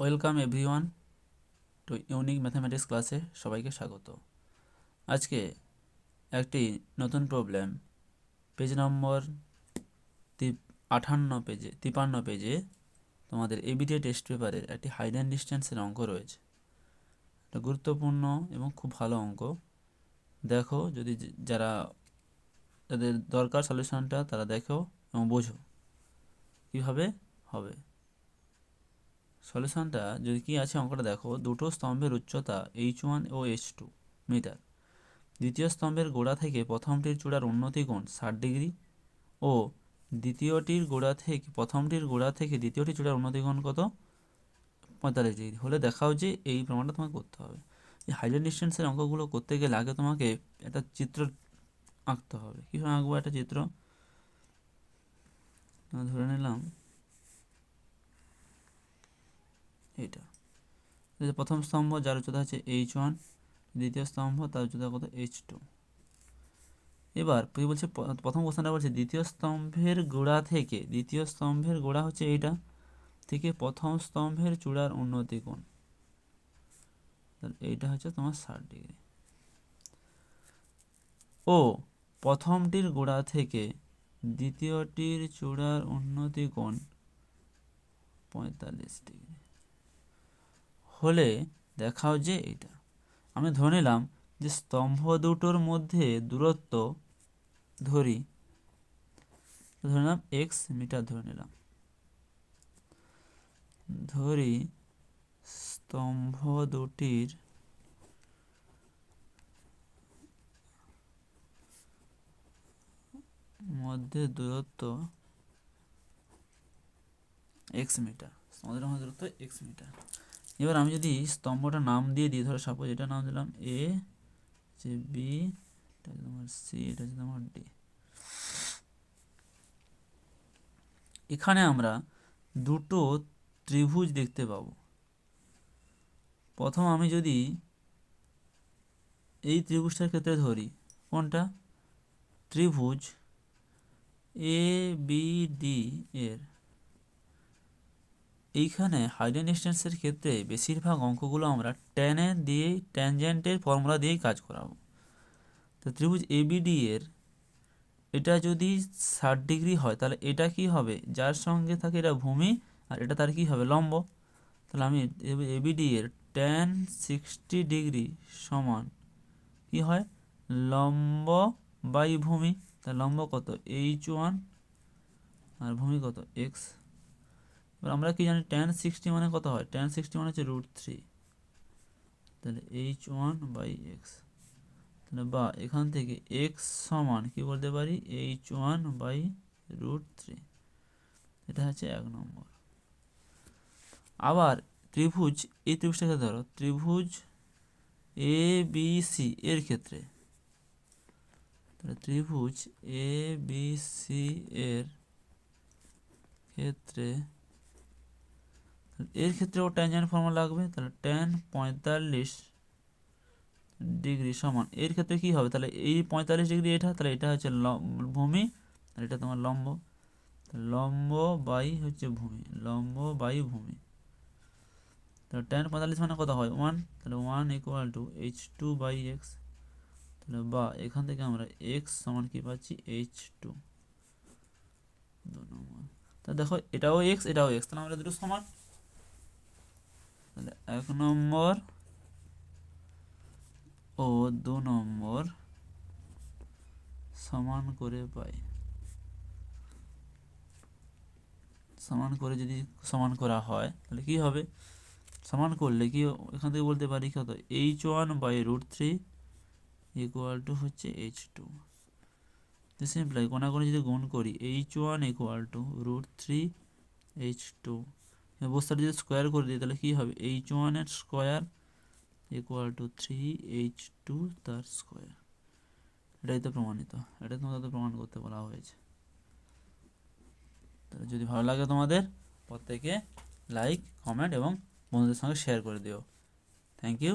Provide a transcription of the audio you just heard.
Welcome everyone two unique mathematics ক্লাসে সবাইকে স্বাগত। আজকে একটি নতুন প্রবলেম পেজ নম্বর 53 পেজে তোমাদের এবিটিএ টেস্ট পেপারের একটি হাইড অ্যান্ড ডিস্টেন্সের অঙ্ক রয়েছে। এটা গুরুত্বপূর্ণ এবং খুব ভালো অঙ্ক। দেখো, যদি যাদের দরকার সলিউশনটা তারা দেখো এবং বোঝো কীভাবে হবে সলিউশনটা। যদি কি আছে অঙ্কটা দেখো, দুটো স্তম্ভের উচ্চতা h1 ও h2 মিটার। দ্বিতীয় স্তম্ভের গোড়া থেকে প্রথমটির চূড়ার উন্নতি কোণ 60 ডিগ্রি ও প্রথমটির গোড়া থেকে দ্বিতীয়টির চূড়ার উন্নতি কোণ কত? 45 ডিগ্রি হলে দেখাও যে এই প্রমাণটা তোমাকে করতে হবে। এই হাইড অ্যান্ড ডিস্টেন্সের অঙ্কগুলো করতে গেলে আগে তোমাকে একটা চিত্র আঁকতে হবে। কীভাবে আঁকবো একটা চিত্র? ধরে নিলাম এটা প্রথম স্তম্ভ, যার উচ্চতা হচ্ছে h1, দ্বিতীয় স্তম্ভ তার উচ্চতা কত? h2। এবার কি বলছে, প্রথম কোশ্চেনটা বলছে দ্বিতীয় স্তম্ভের গোড়া হচ্ছে এইটা থেকে প্রথম স্তম্ভের চূড়ার উন্নতি কোণ, এইটা হচ্ছে তোমার 60 ডিগ্রি। ও প্রথমটির গোড়া থেকে দ্বিতীয়টির চূড়ার উন্নতি কোণ 45 ডিগ্রি হলে দেখাও যে এইটা। আমি ধরে নিলাম যে স্তম্ভ দুটোর মধ্যে দূরত্ব ধরে নিলাম x মিটার। ধরি স্তম্ভ দুটির মধ্যে দূরত্ব x মিটার। স্তম্ভের মধ্যে দূরত্ব x মিটার। এবার আমি যদি স্তম্ভটা নাম দিয়ে দিই, ধরো সাপোজ এটা নাম দিলাম a, যে b, এটা হচ্ছে তোমার c, এটা হচ্ছে তোমার d। এখানে আমরা দুটো ত্রিভুজ দেখতে পাবো। প্রথম আমি যদি এই ত্রিভুজটার ক্ষেত্রে ধরি, কোনটা? ত্রিভুজ ABD এর এইখানে হাইড অ্যান্ড ডিস্টেন্সের ক্ষেত্রে বেশিরভাগ অঙ্কগুলো আমরা ট্যানজেন্টের ফর্মুলা দিয়েই কাজ করাবো। তো ত্রিভুজ ABD এর এটা যদি 60 ডিগ্রি হয়, তাহলে এটা কি হবে? যার সঙ্গে থাকে এটা ভূমি, আর এটা তার কি হবে? লম্ব। তাহলে আমি ABD এর tan 60 ডিগ্রি সমান কি হয়? লম্ব বাই ভূমি। তাহলে লম্ব কত? h1 আর ভূমি কত? x। এবার আমরা কি জানি tan 60 মানে কত হয়? tan 60 মানে হচ্ছে √3। তাহলে h1 বাই x। তাহলে বা এখান থেকে x সমান কি বলতে পারি? h1 by √3। এটা হচ্ছে 1 নম্বর। আবার এই ত্রিভুজটাকে ধরো ত্রিভুজ ABC এর ক্ষেত্রে, তাহলে ত্রিভুজ ABC এর ক্ষেত্রেও ট্যানজেন্ট ফর্মুলা লাগবে। তাহলে tan 45 ডিগ্রি সমান এর ক্ষেত্রে কি হবে? তাহলে এই 45 ডিগ্রি এটা, তাহলে এটা হচ্ছে ভূমি, আর এটা তোমার লম্ব। লম্ব বাই হচ্ছে ভূমি, লম্ব বাই ভূমি। তাহলে tan 45 মানে কত হয়? 1। তাহলে 1 equal to h2 by x। তাহলে বা এখান থেকে আমরা x সমান কি পাচ্ছি? h2। 2 নম্বর। তাহলে দেখো এটাও x এটাও x, তাহলে আমরা দুটো সমান। তাহলে 1 নম্বর ও 2 নম্বর সমান করে পাই। সমান করা হয় তাহলে কি হবে? সমান করলে কি এখান থেকে বলতে পারি কত? h1 বাই √3 ইকুয়াল টু হচ্ছে h2। সিম্পলাই কোনাকুনি যদি গুণ করি, h1 ইকুয়াল টু √3 h2, বস্তুটা যদি স্কোয়ার করে দিই তাহলে কি হবে? h1 এর স্কোয়ার ইকুয়াল টু 3h2 তার স্কোয়ার। এটাই তো প্রমাণিত, এটা তোমাদের প্রমাণ করতে বলা হয়েছে। তাহলে যদি ভালো লাগে তোমাদের, প্রত্যেকে লাইক, কমেন্ট এবং বন্ধুদের সঙ্গে শেয়ার করে দিও। Thank you.